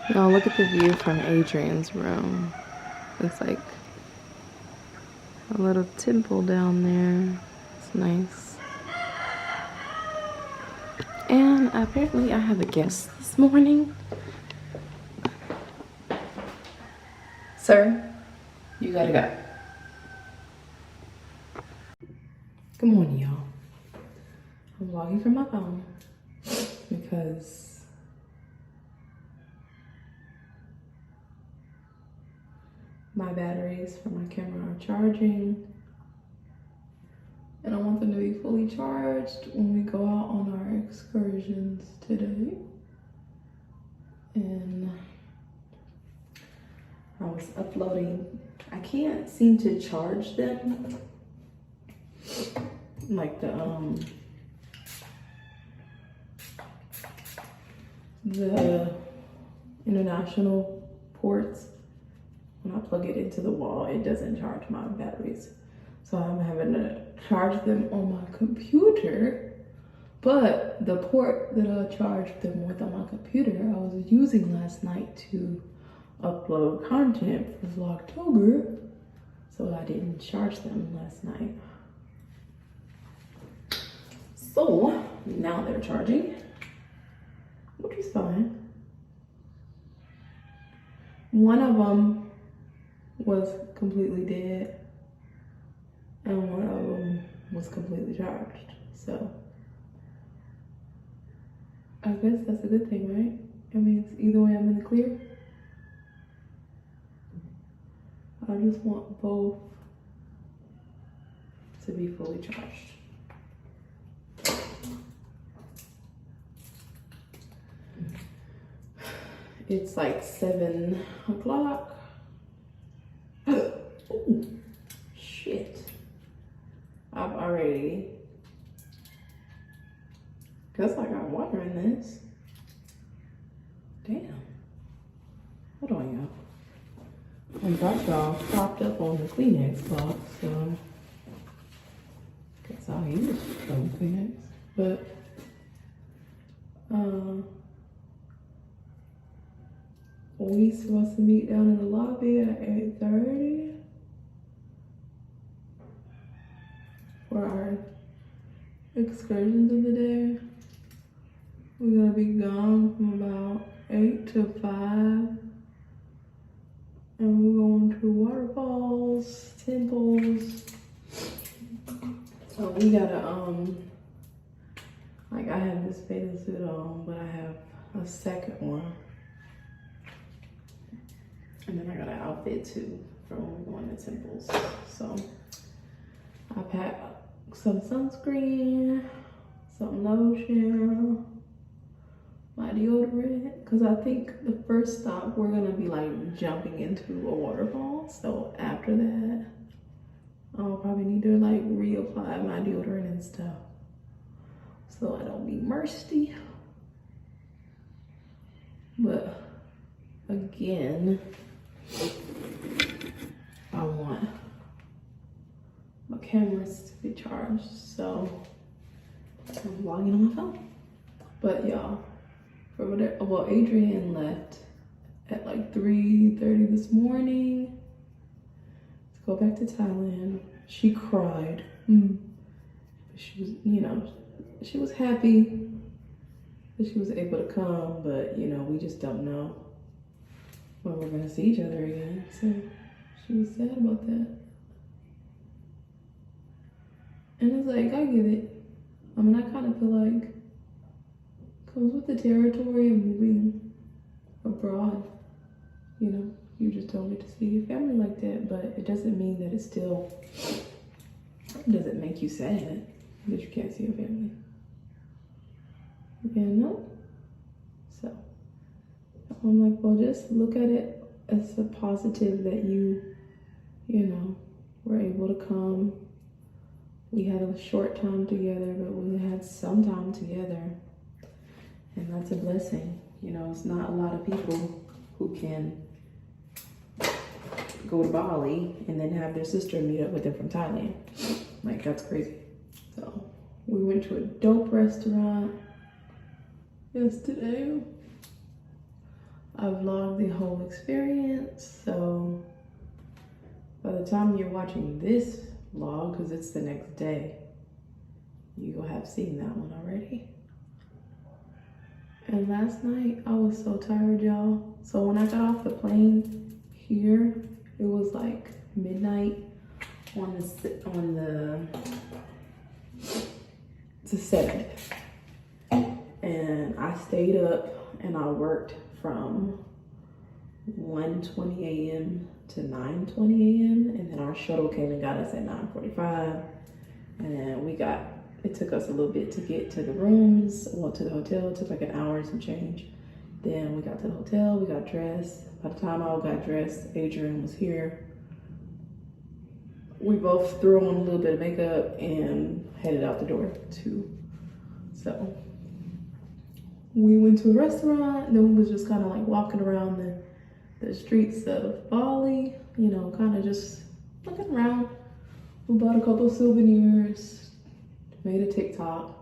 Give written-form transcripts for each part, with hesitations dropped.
Y'all, look at the view from Adrian's room. It's like a little temple down there. It's nice. And apparently I have a guest this morning. Sir, you gotta go. Good morning, y'all. I'm vlogging from my phone because my batteries for my camera are charging. And I want them to be fully charged when we go out on our excursions today. And I was uploading. I can't seem to charge them. Like the international ports. When I plug it into the wall, it doesn't charge my batteries. So I'm having to charge them on my computer. But the port that I charged them with on my computer, I was using last night to upload content for Vlogtober. So I didn't charge them last night. So now they're charging, which is fine. One of them was completely dead and one of them was completely charged. So I guess that's a good thing, right? I mean, either way I'm in the clear. I just want both to be fully charged. It's like 7 o'clock. Oh, shit. I've already, guess I got water in this. Damn. Hold on, y'all. I got y'all propped up on the Kleenex box, so guess I'll use some Kleenex. But we supposed to meet down in the lobby at 8:30 for our excursions of the day. We're gonna be gone from about 8 to 5. And we're going to waterfalls, temples. So we gotta, like I have this bathing suit on, but I have a second one. And then I got an outfit too for when we're going to temples. So I packed some sunscreen, some lotion, my deodorant, because I think the first stop we're gonna be like jumping into a waterfall. So after that, I'll probably need to like reapply my deodorant and stuff so I don't be musty. But again, I want my cameras to be charged, so I'm vlogging on my phone. But y'all, for whatever, well, Adrian left at like 3:30 this morning to go back to Thailand. She cried. She was, you know, she was happy that she was able to come, but you know, we just don't know when we're gonna see each other again. So she was sad about that. And it's like, I get it. I mean, I kind of feel like comes with the territory of moving abroad. You know, you just don't get to see your family like that, but it doesn't mean that it still doesn't make you sad that you can't see your family. You know? So I'm like, well, just look at it as a positive that you know, were able to come. We had a short time together, but we had some time together. And that's a blessing. You know, it's not a lot of people who can go to Bali and then have their sister meet up with them from Thailand. Like, that's crazy. So we went to a dope restaurant yesterday. I vlogged the whole experience. So by the time you're watching this vlog, because it's the next day, you will have seen that one already. And last night I was so tired, y'all. So when I got off the plane here, it was like midnight on the 7th. And I stayed up and I worked from 1:20 a.m. to 9:20 a.m. and then our shuttle came and got us at 9:45. And then it took us a little bit to get to the rooms, well, to the hotel. It took like an hour and some change. Then we got to the hotel, we got dressed. By the time I got dressed, Adrian was here. We both threw on a little bit of makeup and headed out the door too. So we went to a restaurant, and then we was just kind of like walking around the streets of Bali, you know, kind of just looking around. We bought a couple of souvenirs, made a TikTok.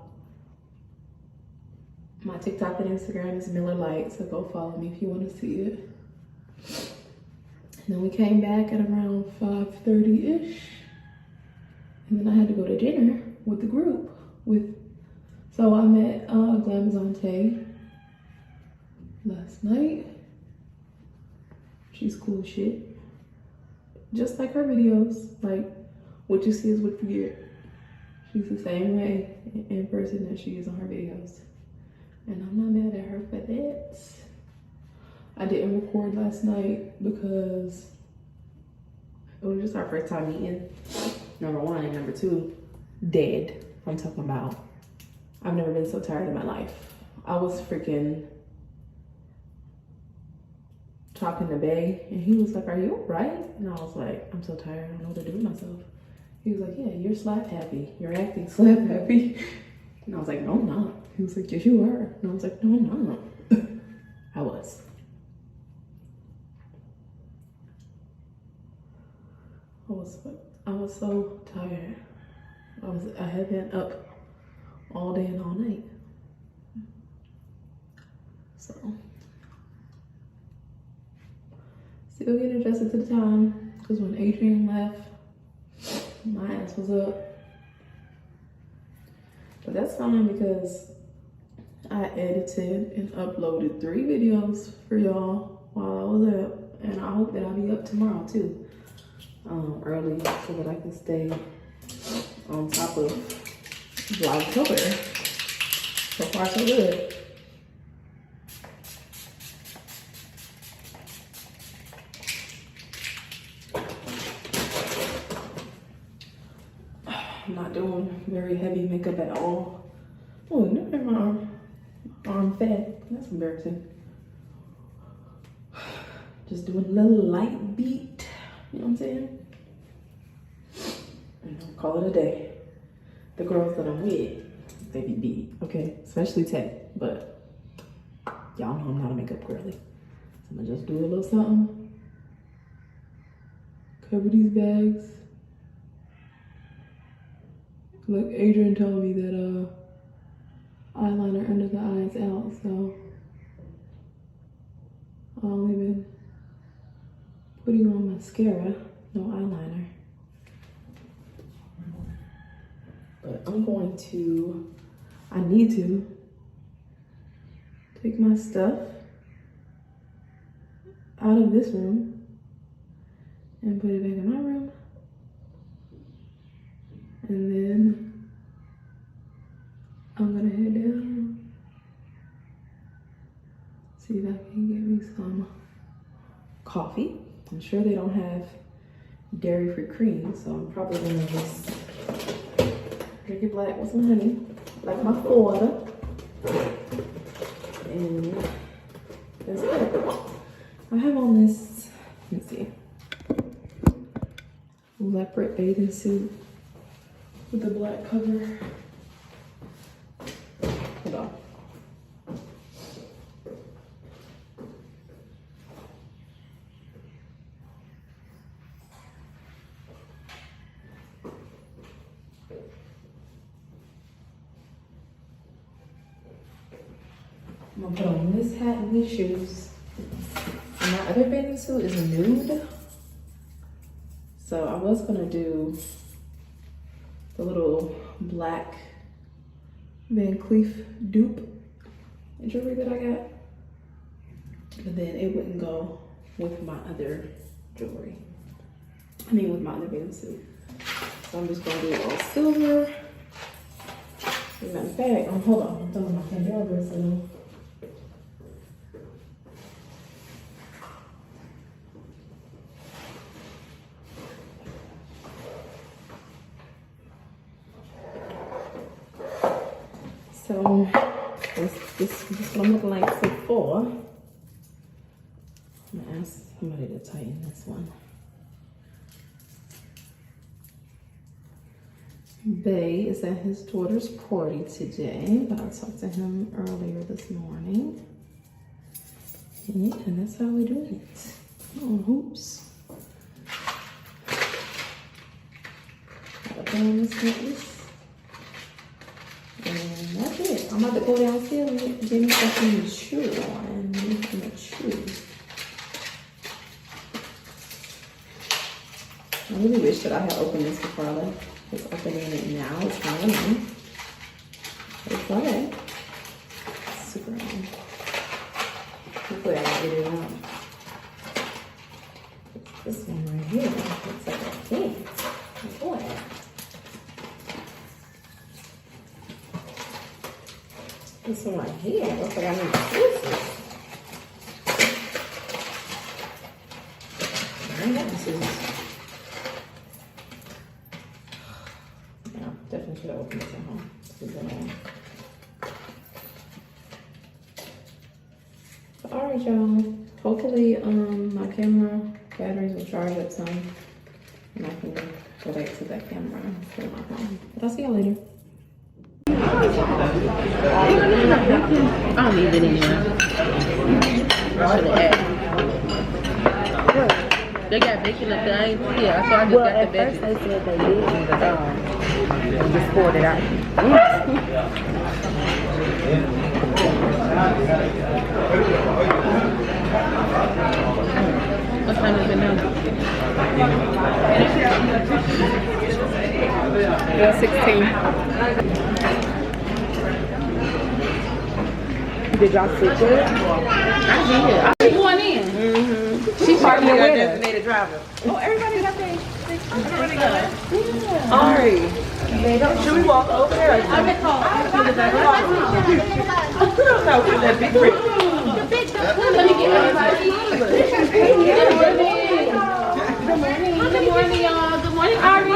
My TikTok and Instagram is Miller Light, so go follow me if you want to see it. And then we came back at around 5:30-ish. And then I had to go to dinner with the group. So I met Glamazante last night. She's cool as shit. Just like her videos. Like, what you see is what you get. She's the same way in person as she is on her videos. And I'm not mad at her for that. I didn't record last night because it was just our first time meeting. Number one, and number two, dead. I'm talking about, I've never been so tired in my life. I was freaking talking to Bay, and he was like, "Are you all right?" And I was like, "I'm so tired, I don't know what to do with myself." He was like, "Yeah, you're slap happy. You're acting slap happy." And I was like, "No, I'm not." He was like, "Yes, you are." And I was like, "No, I'm not." I was. I was so tired. I had been up all day and all night. So still getting adjusted to the time, because when Adrian left, my ass was up. But that's fine because I edited and uploaded 3 videos for y'all while I was up, and I hope that I'll be up tomorrow too, early, so that I can stay on top of Vlogtober. So far so good. I'm not doing very heavy makeup at all. Oh, look at my arm fat. That's embarrassing. Just doing a little light beat. You know what I'm saying? And I'll call it a day. The girls that I'm with, they be beat, okay? Especially Ted, but y'all know I'm not a makeup girly. So I'm gonna just do a little something. Cover these bags. Look, Adrian told me that eyeliner under the eyes out, so I've only been putting on mascara, no eyeliner. But I'm going to, I need to take my stuff out of this room and put it back in my room. And then I'm gonna head down, see if I can get me some coffee. I'm sure they don't have dairy-free cream, so I'm probably gonna just drink it black with some honey, like my water. And that's it. I have on this, let me see, leopard bathing suit with the black cover. Hold on. I'm gonna put on this hat and these shoes. And my other bathing suit is nude. So I was gonna do the little black Van Cleef dupe jewelry that I got. But then it wouldn't go with my other jewelry. I mean with my other bathing suit. So I'm just gonna do it all silver. As a matter of fact, hold on, I'm throwing my candelabra so. So this is what I'm looking like before. I'm gonna ask somebody to tighten this one. Bay is at his daughter's party today, but I talked to him earlier this morning. Yeah, and that's how we do it. Oh, hoops. Gotta put on this necklace. And that's it. I'm about to go downstairs and get me something to chew on. Anything to chew. I really wish that I had opened this before I left. Just opening it now. It's kind of annoying. It's okay. Super annoying. Hopefully I can get it out. This one right here looks like a thing. Oh boy. This one right here looks like I need scissors. I ain't got the scissors. Yeah, definitely should have opened this at home. Alright, y'all. Hopefully, my camera batteries will charge up some, and I can go back to that camera and film my phone. But I'll see y'all later. I don't need it anymore. They got bacon up there. I ain't see it. I thought I just got the bacon. First they said they didn't, but they just poured it out. What time is it now? Yeah, 16. Did y'all sit there? I did. I was going in. Mm-hmm. She partly got a designated driver. Oh, everybody got their yeah. Ari, should we walk over there? I've been called. No, with that big rig. Let me get everybody. Good morning. Good morning, y'all. Good morning, Ari.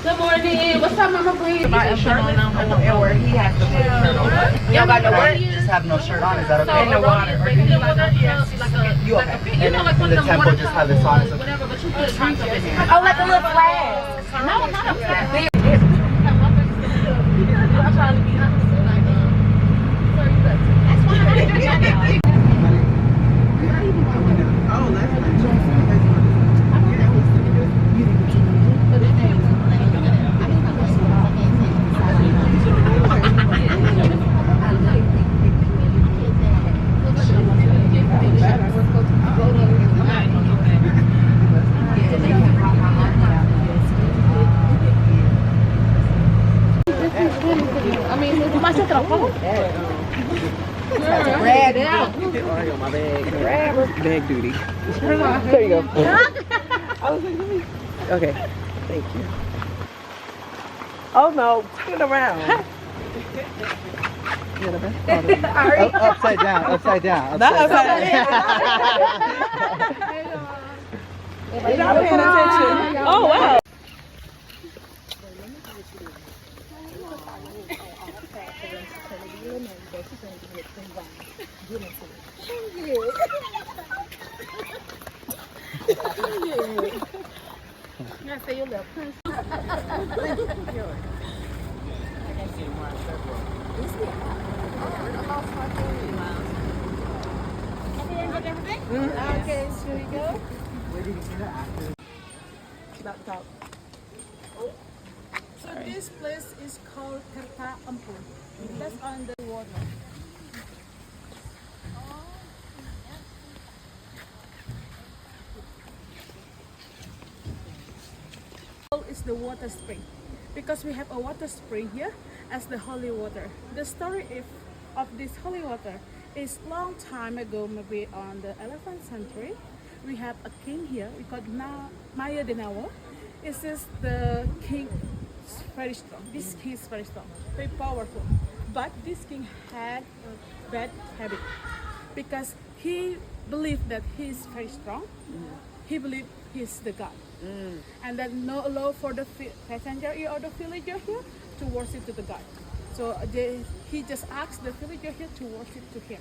Good morning. What's up, Mama Bree? My shirt on where he has to put his shirt on. Y'all got no what? Just have no shirt on. Is that okay? In the water. You okay? And then the temple just have this on. Whatever, but you put drinks up in there. Oh, like a little flask. No, not a flask. I'm trying to be honest. That's why oh, that's grab it out. Oh, my bag. Grab her. Bag duty. There you go. I was like, okay. Thank you. Oh no, turn it around. Upside down, upside down. Not upside down. You're not paying attention. Oh wow. I say your little prince. Okay, so we go. Where did you see that after? About top. So this place is called Karta Ampur. That's on the water. is the water spring, because we have a water spring here as the holy water. The story of this holy water is long time ago, maybe on the 11th century. We have a king here, we call Maya Denawa. This is the king, very strong. This king is very strong, very powerful. But this king had a bad habit because he believed that he is very strong. He believed he is the god. And then no allow for the passenger here or the villager here to worship to the god. So he just asked the villager here to worship to him.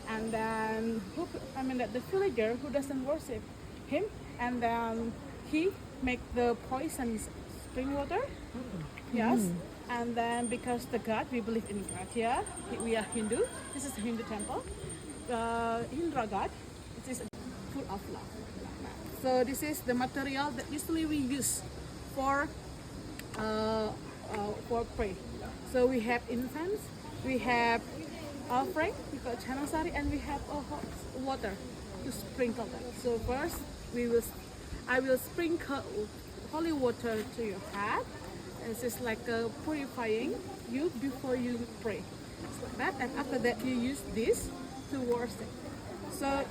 And then the villager who doesn't worship him, and then he make the poison spring water. Yes. And then because the god, we believe in God here, we are Hindu. This is a Hindu temple. Indra god, it is full of love. So this is the material that usually we use for pray. So we have incense, we have offering, we call chanasari, and we have water to sprinkle that. So first, I will sprinkle holy water to your head. This is like purifying you before you pray. It's like that, and after that you use this to worship. So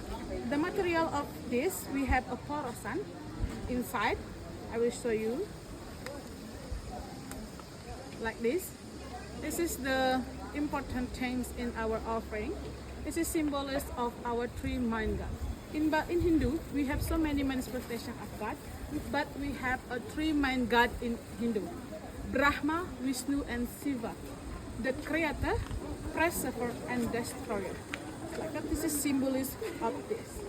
the material of this, we have a porosan inside. I will show you like this. This is the important things in our offering. This is symbolism of our three-mind God. In Hindu, we have so many manifestations of God, but we have a three-mind God in Hindu: Brahma, Vishnu, and Shiva, the creator, preserver, and destroyer. Like that, this is symbolism of this.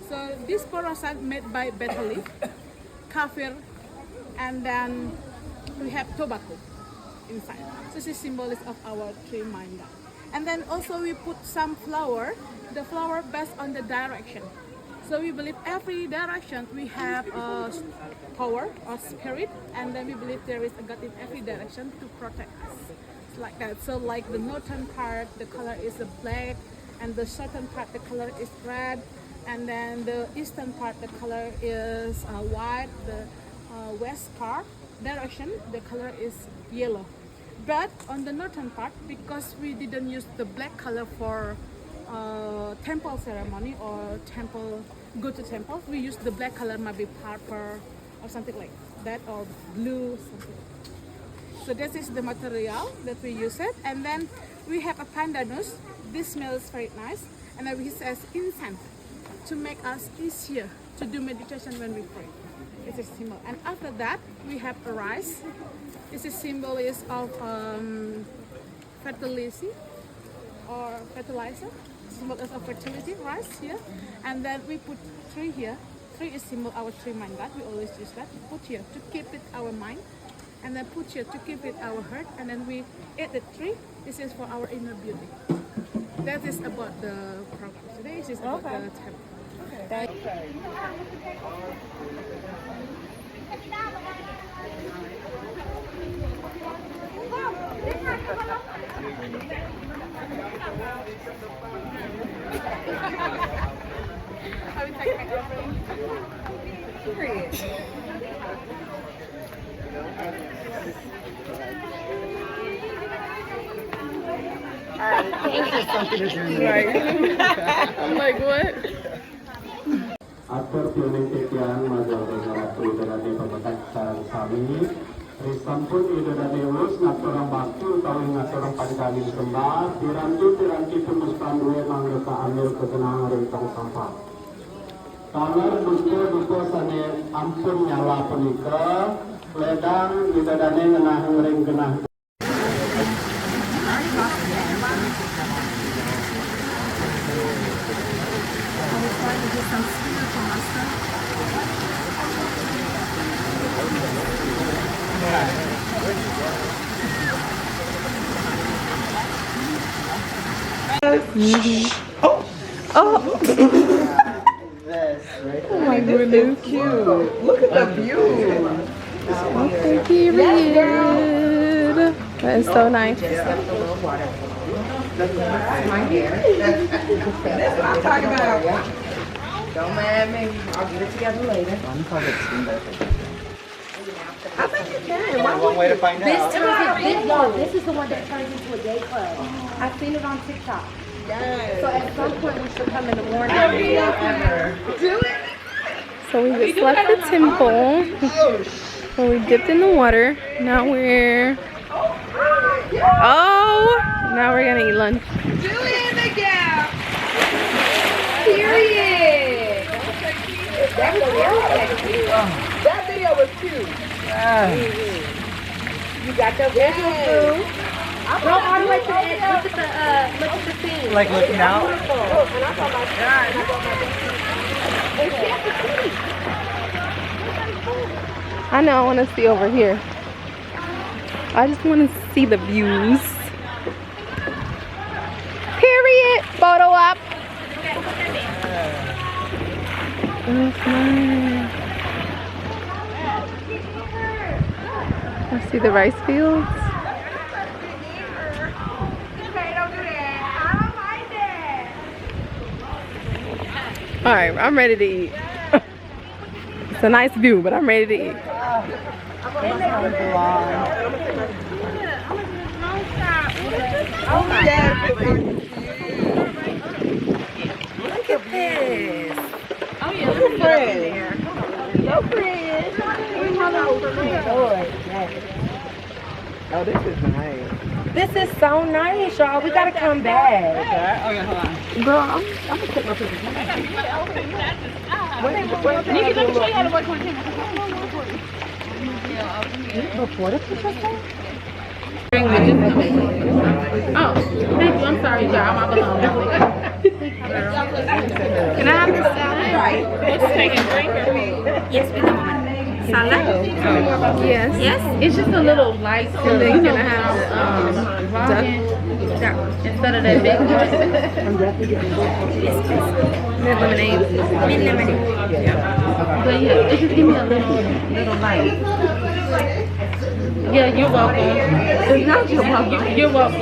So this porosan made by betel leaf, kafir, and then we have tobacco inside. So this is symbolism of our three-mind God. And then also we put some flower, the flower based on the direction. So we believe every direction we have a power or spirit, and then we believe there is a God in every direction to protect us. It's like that. So like the northern part, the color is black, and the southern part, the color is red, and then the eastern part, the color is white. The west part direction, the color is yellow. But on the northern part, because we didn't use the black color for temple ceremony or go to temples, we use the black color, maybe purple or something like that, or blue, something. So this is the material that we use it. And then we have a pandanus. This smells very nice, and then we use as incense to make us easier to do meditation when we pray. It's a symbol. And after that, we have a rice. This is symbolism of fertility or fertilizer. Symbolism of fertility, rice here. And then we put tree here. Tree is symbol our three-mind God. We always use that. Put here to keep it our mind. And then put here to keep it our heart. And then we eat the tree. This is for our inner beauty. That is about the program today. This is about the temple. Okay. I would take my offering. Period. I'm like, what? Atur piuning titian majal ratu idadani pembetak sami Risampun idadani ulus ngaturang bakti utawi ngaturang pancalin sembah piranti pemus panduwe manggota amil kegenang rintang sampah kamar duko sane ampun nyala punika ledang idadani ngenah ngering genah. Oh my goodness, cute. Look at the view. Okay, period. That is so nice. Just left a little water. My hair. That's what I'm talking about. Don't mind me. I'll get it together later. I'm covered. I think you can. Why One way to find This out. this is the one that turns into a day club. I've seen it on TikTok. Yes. So at some point we should come in the morning. Do it. So we just left the temple. So we dipped in the water. Now we're now we're gonna eat lunch. Julian the gap. Period. That video was cute. You got your visual food. Go all the way to the edge. Look at the scene. Like looking out. I know I want to see over here. I just want to see the views. Period. Photo op. That's nice. I see the rice fields. All right, I'm ready to eat. It's a nice view, but I'm ready to eat. Look at this. Oh yeah. Look at Fred. Go Fred. Oh, this is nice. This is so nice, y'all. We gotta come back. Oh yeah, hold on. Girl, Nikki, let me show you how to work on camera. Before the picture thing? Oh, thank you. I'm sorry, y'all. I'm all alone. Can I have the salad? Right. Let's take a drink. Yes, we can. Salad? yes. Yes? It's just a little light, so And then you know, can I have duck? instead of that big one. Mid lemonade. Mint lemonade. But yeah, it just give me a little light. Yeah, you're welcome. It's not your welcome. You're welcome.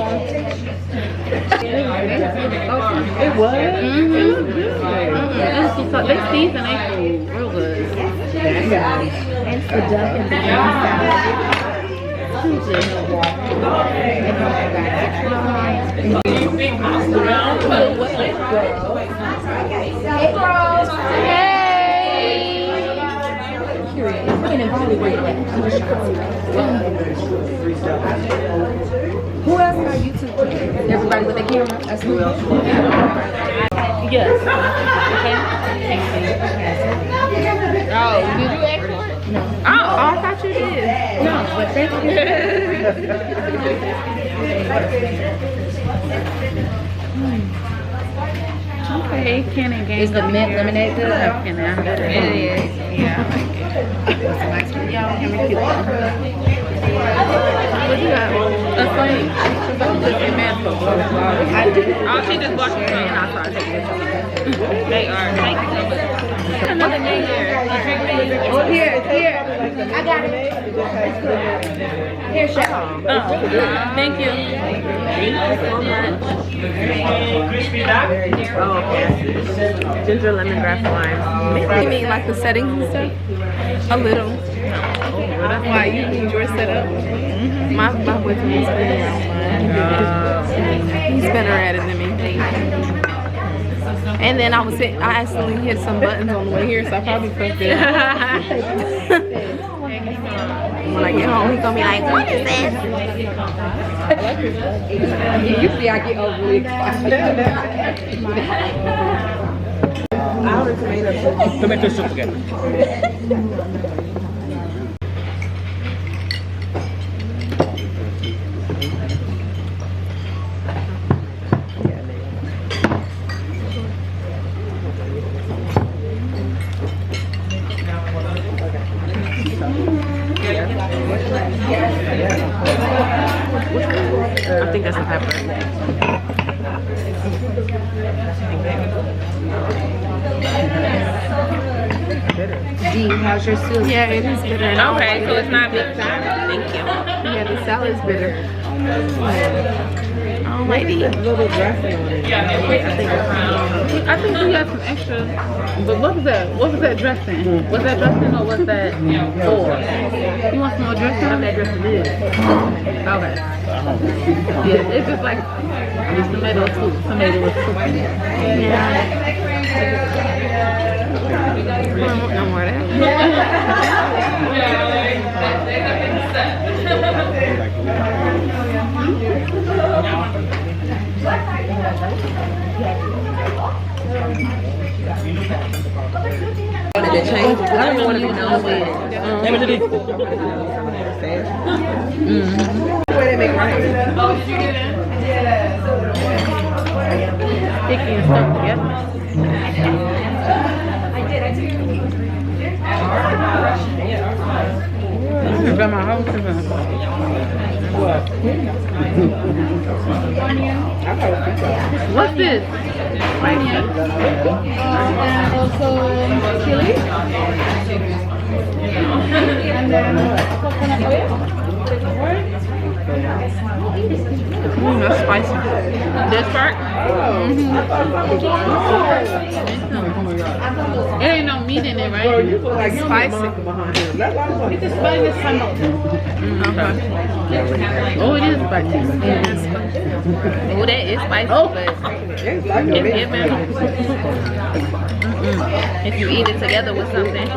It was? They season their food real good. And the duck and the Who else on YouTube? Everybody with a camera? That's who else. Yes. Okay. Oh, did you ask for it? No. Oh, I thought you did. No, but thank you. Okay, Ken and Gang. Is the mint lemonade good? It is. Yeah, I like it. Y'all can make it. What you got? A thing. I did. Oh, she just bought you some. And I started taking it. They are. Thank you so much. Another name here. Oh, here. I got it. Here, chef. Thank you. Ginger lemon grass lime. You mean like the settings and stuff? A little. Why you need yours set up? My boyfriend is better around mine. He's better at it than me. And then I accidentally hit some buttons on the way here, so I probably fucked it up. When I get home, he's gonna be like, "What is this?" Usually I get overly excited. Tomato soup again. I think that's a pepper. D, how's your soup? Yeah, it is bitter. And I don't Okay, like so it. it's not big. Thank you. Yeah, the salad's bitter. I don't don't like these. A little dressing on it. I think we got some extra. But what was that? What was that dressing? Was that dressing or was that for? You want some more dressing? What that dressing is? Okay. Yeah, it's just like tomato soup. Tomato with soup. Yeah. I don't want no more of that. Wanted to change. I don't want to be known with. Where they make ramen. Sticky and stuff together. I got my house What's this? Onion. And also chili. And then coconut oil. That's spicy. This part? It ain't no meat in it, right? It's spicy. It's the spiciest some of them. Okay. Oh, it is spicy. Oh, that is spicy, but it's given. If you eat it together with something.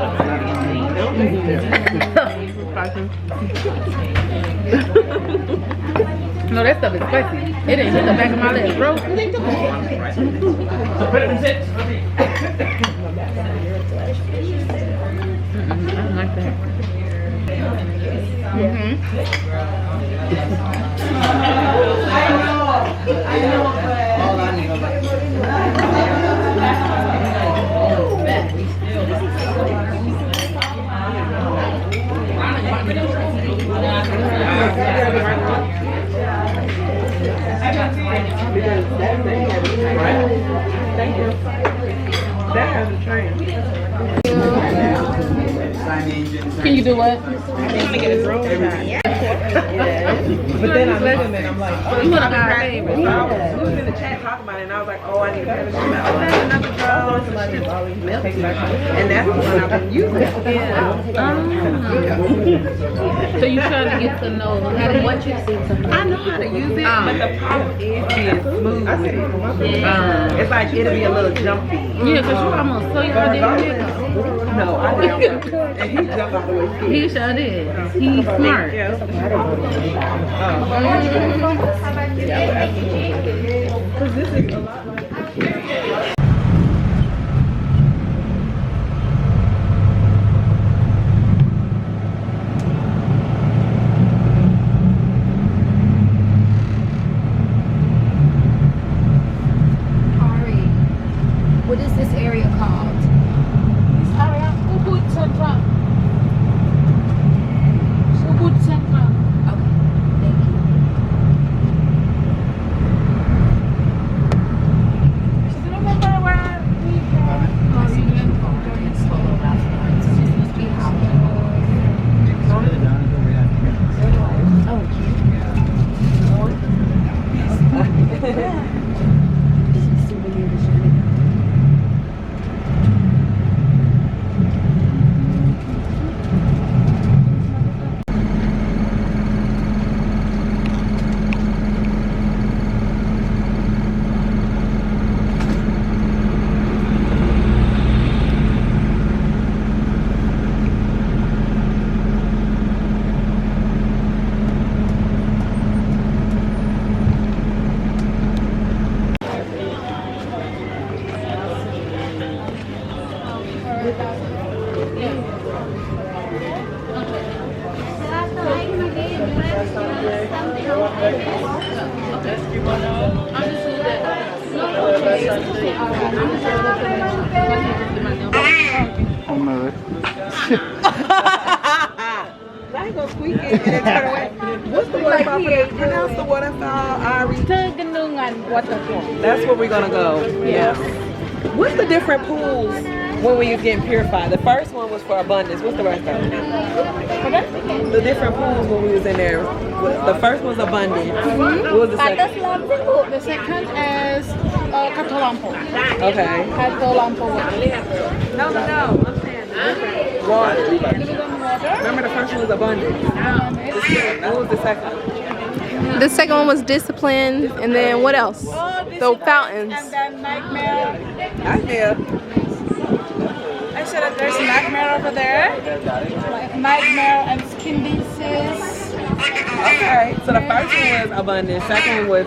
No, that stuff is spicy. It didn't hit the back of my leg, bro. I don't like that. Thank you. That has a train. Can you do what? I'm get a drone shot. But then I look and I'm like, oh, You want to be our favorite. we was in the chat talking about it, and I was like, oh, I need to finish it. Oh, that's another drone. Somebody always take it back home. And that's the one I've been using. So you trying to get to know how to what you see something. I know how to use it, but the problem is being smooth. It's like it'll be a little jumpy. Yeah, because you almost so you did. No, I didn't. And he jumped out the way. He sure did. He's smart. Yeah. Because this is a lot. What is this area called? This area, Ubud Central. Ubud Central. Okay, thank you. Do you remember where we I ain't gonna squeak it and then turn away. What's the waterfall? Pronounce the waterfall, Ari. Waterfall. That's where we're gonna go. Yeah. What's the different pools when we was getting purified. The first one was for abundance. What's the rest of it? The different pools when we was in there. The first was abundant. What was the second? The second is Katolampo. Okay. Katolampo. No. I'm saying different water. Remember the first one was abundant. What was the second? The second one was discipline, and then what else? The fountains. And then nightmare. Nightmare. I said that there's nightmare over there. Like nightmare and skin disease. Okay. So the first one was abundant. Second one was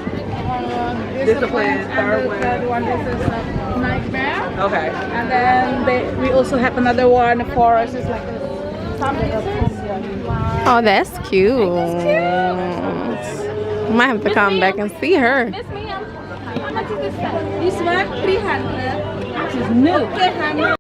discipline. Third one. This is nightmare. Okay. And then we also have another one. The forest is like something. Oh, that's cute. Might have to come back and see her. Miss Ma'am, how much is this set? This one 300. This is new. 300.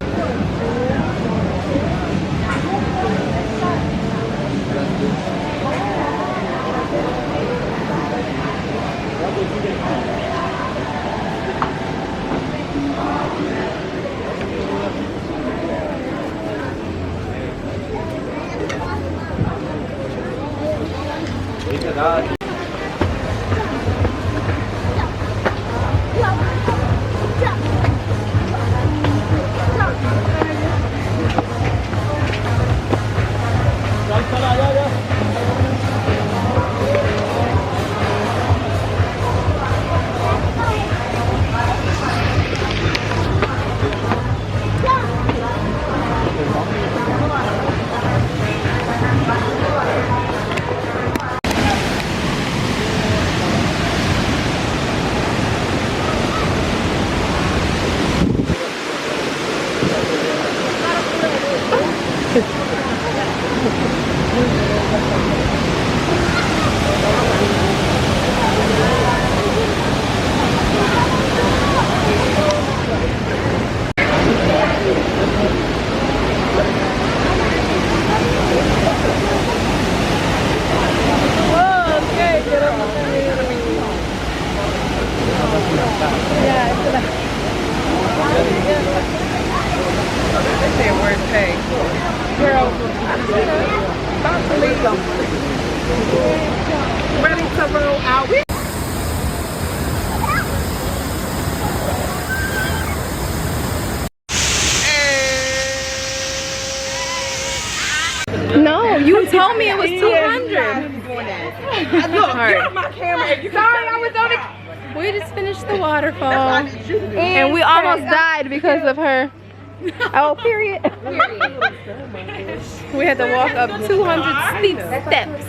Ready to roll out. No, you told me it was 200. Look, my camera. Sorry, I was on it. We just finished the waterfall, and we almost died because of her. Oh, period. We had to walk up 200 steep steps.